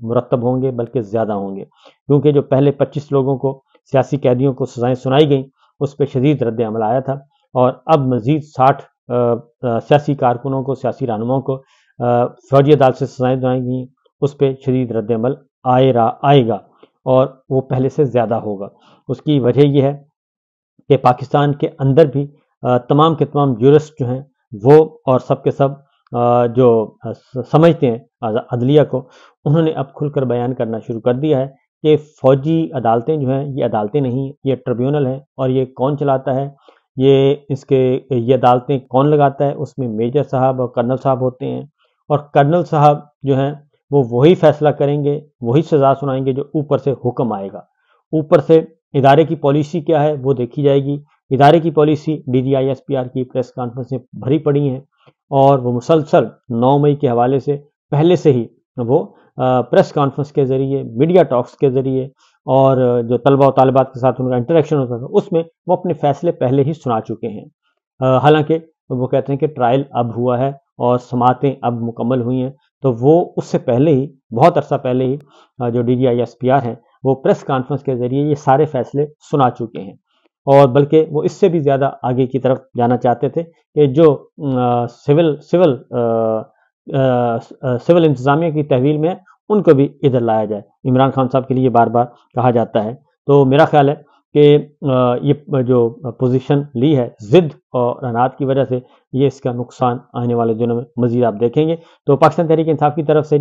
مرتب ہوں گے بلکہ زیادہ ہوں گے، کیونکہ جو پہلے 25 لوگوں کو سیاسی قیدیوں کو سزائیں سنائی گئیں اس پہ شدید رد عمل آیا تھا، اور اب مزید 60 سیاسی کارکنوں کو، سیاسی رہنماؤں کو فوجی عدالت سے سزائیں سنائی گئیں، اس پہ شدید رد عمل آئے گا اور وہ پہلے سے زیادہ ہوگا۔ اس کی وجہ یہ ہے کہ پاکستان کے اندر بھی تمام کے تمام جورسٹ جو ہیں وہ اور سب کے سب جو سمجھتے ہیں عدلیہ کو، انہوں نے اب کھل کر بیان کرنا شروع کر دیا ہے کہ فوجی عدالتیں جو ہیں یہ عدالتیں نہیں، یہ ٹریبیونل ہیں، اور یہ کون چلاتا ہے، یہ عدالتیں کون لگاتا ہے، اس میں میجر صاحب اور کرنل صاحب ہوتے ہیں، اور کرنل صاحب جو ہیں وہ وہی فیصلہ کریں گے، وہی سزا سنائیں گے جو اوپر سے حکم آئے گا۔ اوپر سے ادارے کی پالیسی کیا ہے وہ دیکھی جائے گی۔ ادارے کی policy D G I S P R کی پریس کانفرنسیں بھری پڑی ہیں، اور وہ مسلسل 9 مئی کے حوالے سے پہلے سے ہی وہ پریس کانفرنس کے ذریعے، میڈیا ٹاکس کے ذریعے، اور جو طلبہ و طالبات کے ساتھ ان کا انٹریکشن ہوتا تھا اس میں وہ اپنے فیصلے پہلے ہی سنا چکے ہیں۔ حالانکہ وہ کہتے ہیں کہ ٹرائل اب ہوا ہے اور سماعتیں اب مکمل ہوئی ہیں، تو وہ اس سے پہلے ہی، بہت عرصہ پہلے ہی جو D G I S P R ہیں وہ پریس کانفرنس کے ذریعے یہ سارے فیصلے سنا چکے ہیں، اور بلکہ وہ اس سے بھی زیادہ آگے کی طرف جانا چاہتے تھے کہ جو سول انتظامیہ کی تحویل میں ان کو بھی ادھر لایا جائے۔ عمران خان صاحب کے لیے بار بار کہا جاتا ہے، تو میرا خیال ہے کہ یہ جو پوزیشن لی ہے ضد اور اناد کی وجہ سے، یہ اس کا نقصان آنے والے دنوں میں مزید آپ دیکھیں گے۔ تو پاکستان تحریک انصاف کی طرف سے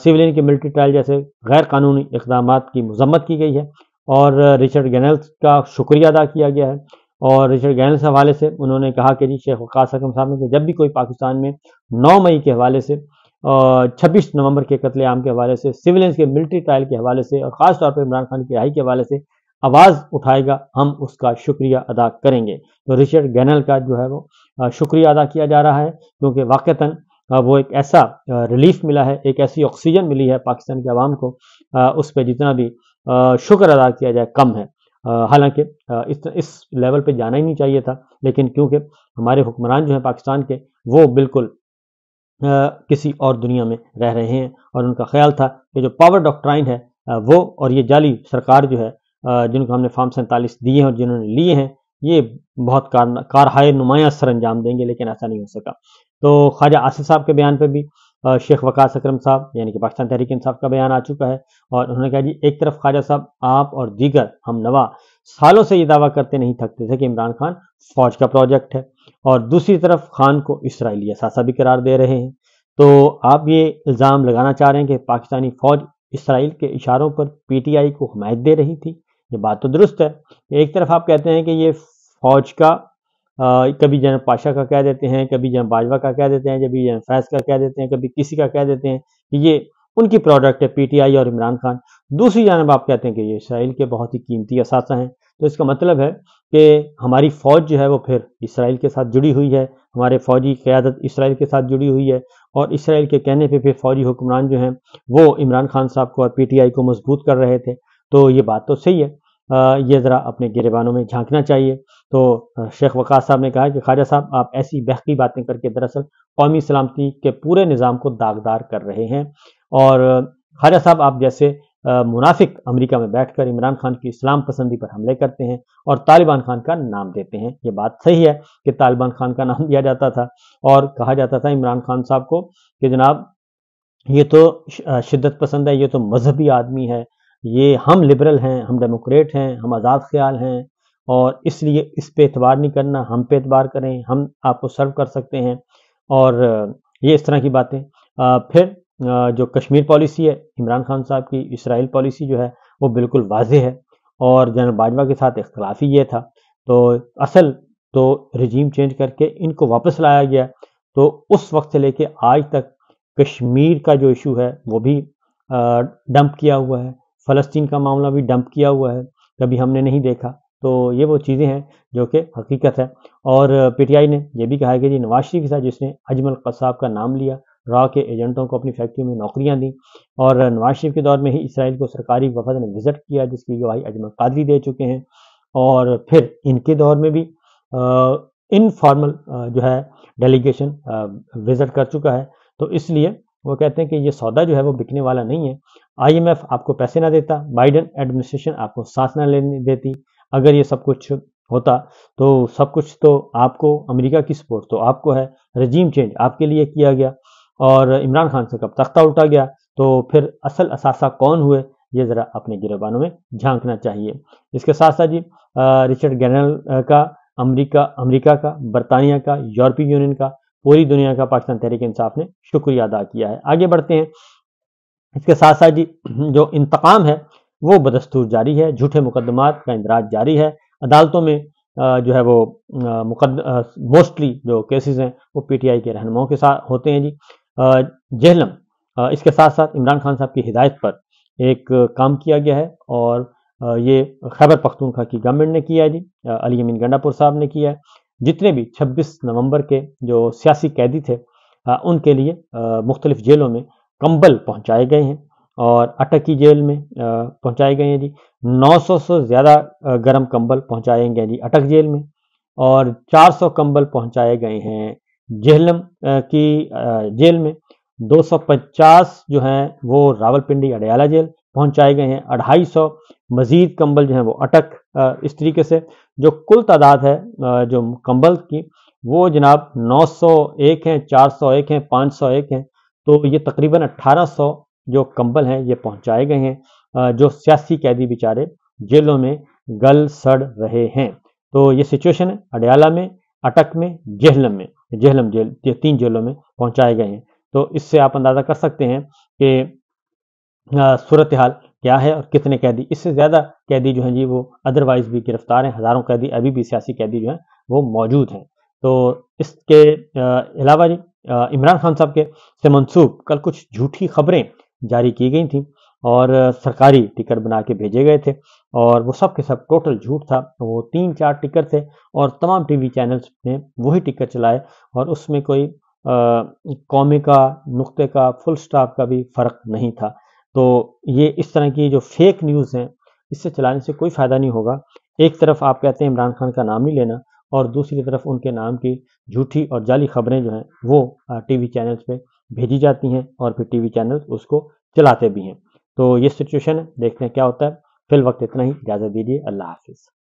سویلین کے ملٹری ٹرائل جیسے غیر قانونی اقدامات کی مذمت کی گئی ہے، اور رچرڈ گینلز کا شکریہ ادا کیا گیا ہے، اور رچرڈ گینلز کے حوالے سے انہوں نے کہا کہ جی شیخ وقاص اکرم صاحب نے کہ جب بھی کوئی پاکستان میں 9 مئی کے حوالے سے، 26 نومبر کے قتل عام کے حوالے سے، سویلینز کے ملٹری ٹرائل کے حوالے سے، اور خاص طور پر عمران خان کی رہائی کے حوالے سے آواز اٹھائے گا، ہم اس کا شکریہ ادا کریں گے۔ تو رچرڈ گینل کا جو ہے وہ شکریہ ادا کیا جا رہا ہے، کیونکہ واقعتاً وہ ایک ایسا ریلیف ملا ہے، ایک ایسی آکسیجن ملی ہے پاکستان کے عوام کو، اس پہ جتنا بھی شکر ادا کیا جائے کم ہے۔ حالانکہ اس لیول پہ جانا ہی نہیں چاہیے تھا، لیکن کیونکہ ہمارے حکمران جو ہیں پاکستان کے وہ بالکل کسی اور دنیا میں رہ رہے ہیں، اور ان کا خیال تھا کہ جو پاور ڈاکٹرائن ہے وہ اور یہ جعلی سرکار جو ہے جن کو ہم نے فارم 47 دیے ہیں اور جنہوں نے لیے ہیں، یہ بہت کارہائے نمایاں سر انجام دیں گے، لیکن ایسا نہیں ہو سکا۔ تو خواجہ آصف صاحب کے بیان پہ بھی شیخ وقاص اکرم صاحب یعنی کہ پاکستان تحریک انصاف کا بیان آ چکا ہے، اور انہوں نے کہا جی ایک طرف خواجہ صاحب آپ اور دیگر ہم نوا سالوں سے یہ دعویٰ کرتے نہیں تھکتے تھے کہ عمران خان فوج کا پروجیکٹ ہے، اور دوسری طرف خان کو اسرائیلی اثاثہ بھی قرار دے رہے ہیں۔ تو آپ یہ الزام لگانا چاہ رہے ہیں کہ پاکستانی فوج اسرائیل کے اشاروں پر پی ٹی آئی کو حمایت دے رہی تھی، یہ بات تو درست ہے۔ ایک طرف آپ کہتے ہیں کہ یہ فوج کا کبھی جنرل پاشا کا کہہ دیتے ہیں، کبھی جنرل باجوہ کا کہہ دیتے ہیں، کبھی جنرل فیض کا کہہ دیتے ہیں، کبھی کسی کا کہہ دیتے ہیں کہ یہ ان کی پروڈکٹ ہے پی ٹی آئی اور عمران خان۔ دوسری جانب آپ کہتے ہیں کہ یہ اسرائیل کے بہت ہی قیمتی اثاثہ ہیں۔ تو اس کا مطلب ہے کہ ہماری فوج جو ہے وہ پھر اسرائیل کے ساتھ جڑی ہوئی ہے، ہمارے فوجی قیادت اسرائیل کے ساتھ جڑی ہوئی ہے، اور اسرائیل کے کہنے پہ پھر فوجی حکمران جو ہیں وہ عمران خان صاحب کو اور پی ٹی آئی کو مضبوط کر رہے تھے۔ تو یہ بات تو صحیح ہے، یہ ذرا اپنے گریبانوں میں جھانکنا چاہیے۔ تو شیخ وقاص صاحب نے کہا کہ خواجہ صاحب آپ ایسی بحقی باتیں کر کے دراصل قومی سلامتی کے پورے نظام کو داغدار کر رہے ہیں، اور خواجہ صاحب آپ جیسے منافق امریکہ میں بیٹھ کر عمران خان کی اسلام پسندی پر حملے کرتے ہیں اور طالبان خان کا نام دیتے ہیں۔ یہ بات صحیح ہے کہ طالبان خان کا نام دیا جاتا تھا اور کہا جاتا تھا عمران خان صاحب کو کہ جناب یہ تو شدت پسند ہے، یہ تو مذہبی آدمی ہے، یہ ہم لبرل ہیں، ہم ڈیموکریٹ ہیں، ہم آزاد خیال ہیں، اور اس لیے اس پہ اعتبار نہیں کرنا، ہم پہ اعتبار کریں، ہم آپ کو سرو کر سکتے ہیں، اور یہ اس طرح کی باتیں۔ پھر جو کشمیر پالیسی ہے عمران خان صاحب کی، اسرائیل پالیسی جو ہے وہ بالکل واضح ہے، اور جنرل باجوہ کے ساتھ اختلاف ہی یہ تھا۔ تو اصل تو رجیم چینج کر کے ان کو واپس لایا گیا، تو اس وقت سے لے کے آج تک کشمیر کا جو ایشو ہے وہ بھی ڈمپ کیا ہوا ہے، فلسطین کا معاملہ بھی ڈمپ کیا ہوا ہے، کبھی ہم نے نہیں دیکھا۔ تو یہ وہ چیزیں ہیں جو کہ حقیقت ہے۔ اور پی ٹی آئی نے یہ بھی کہا کہ جی نواز شریف کے ساتھ جس نے اجمل قصاب کا نام لیا، را کے ایجنٹوں کو اپنی فیکٹری میں نوکریاں دیں، اور نواز شریف کے دور میں ہی اسرائیل کو سرکاری وفد نے وزٹ کیا جس کی گواہی اجمل قادری دے چکے ہیں، اور پھر ان کے دور میں بھی انفارمل جو ہے ڈیلیگیشن وزٹ کر چکا ہے۔ تو اس لیے وہ کہتے ہیں کہ یہ سودا جو ہے وہ بکنے والا نہیں ہے، IMF آپ کو پیسے نہ دیتا، بائیڈن ایڈمنسٹریشن آپ کو سانس نہ لینے دیتی، اگر یہ سب کچھ ہوتا تو سب کچھ تو آپ کو، امریکہ کی سپورٹ تو آپ کو ہے، رجیم چینج آپ کے لیے کیا گیا، اور عمران خان سے کب تختہ اٹھا گیا، تو پھر اصل اثاثہ کون ہوئے یہ ذرا اپنے گریبانوں میں جھانکنا چاہیے۔ اس کے ساتھ ساتھ جی رچرڈ گرنل کا، امریکہ کا، برطانیہ کا، یورپی یونین کا، پوری دنیا کا پاکستان تحریک انصاف نے شکریہ ادا کیا ہے۔ آگے بڑھتے ہیں۔ اس کے ساتھ ساتھ جی جو انتقام ہے وہ بدستور جاری ہے، جھوٹے مقدمات کا اندراج جاری ہے، عدالتوں میں جو ہے وہ موسٹلی جو کیسز ہیں وہ PTI کے رہنماؤں کے ساتھ ہوتے ہیں جی۔ جہلم، اس کے ساتھ ساتھ عمران خان صاحب کی ہدایت پر ایک کام کیا گیا ہے، اور یہ خیبر پختونخوا کی گورنمنٹ نے کیا ہے جی، علی امین گنڈا پور صاحب نے کیا ہے۔ جتنے بھی 26 نومبر کے جو سیاسی قیدی تھے ان کے لیے مختلف جیلوں میں کمبل پہنچائے گئے ہیں، اور اٹک کی جیل میں پہنچائے گئے ہیں جی، 900 سے زیادہ گرم کمبل پہنچائے گئے جی اٹک جیل میں، اور 400 کمبل پہنچائے گئے ہیں جہلم کی جیل میں، 250 جو ہیں وہ راولپنڈی اڈیالہ جیل پہنچائے گئے ہیں، 250 مزید کمبل جو ہیں وہ اٹک۔ اس طریقے سے جو کل تعداد ہے جو کمبل کی وہ جناب 901 ہیں، 401 ہیں، 501 ہیں، تو یہ تقریباً 1800 جو کمبل ہیں یہ پہنچائے گئے ہیں جو سیاسی قیدی بیچارے جیلوں میں گل سڑ رہے ہیں۔ تو یہ سچویشن ہے اڈیالہ میں، اٹک میں، جہلم جیل، یہ 3 جیلوں میں پہنچائے گئے ہیں۔ تو اس سے آپ اندازہ کر سکتے ہیں کہ صورتحال کیا ہے اور کتنے قیدی، اس سے زیادہ قیدی جو ہیں جی وہ ادروائز بھی گرفتار ہیں، ہزاروں قیدی ابھی بھی سیاسی قیدی جو ہیں وہ موجود ہیں۔ تو اس کے علاوہ جی عمران خان صاحب کے سے منسوب کل کچھ جھوٹی خبریں جاری کی گئی تھیں، اور سرکاری ٹکٹ بنا کے بھیجے گئے تھے، اور وہ سب کے سب ٹوٹل جھوٹ تھا۔ وہ 3-4 ٹکٹ تھے، اور تمام ٹی وی چینلز نے وہی ٹکٹ چلائے، اور اس میں کوئی قومے کا، نقطے کا، فل سٹاپ کا بھی فرق نہیں تھا۔ تو یہ اس طرح کی جو فیک نیوز ہیں اس سے چلانے سے کوئی فائدہ نہیں ہوگا۔ ایک طرف آپ کہتے ہیں عمران خان کا نام نہیں لینا، اور دوسری طرف ان کے نام کی جھوٹی اور جعلی خبریں جو ہیں وہ ٹی وی چینلز پہ بھیجی جاتی ہیں، اور پھر ٹی وی چینلز اس کو چلاتے بھی ہیں۔ تو یہ سچویشن ہے، دیکھتے ہیں کیا ہوتا ہے۔ فی الوقت اتنا ہی، اجازت دیجیے، اللہ حافظ۔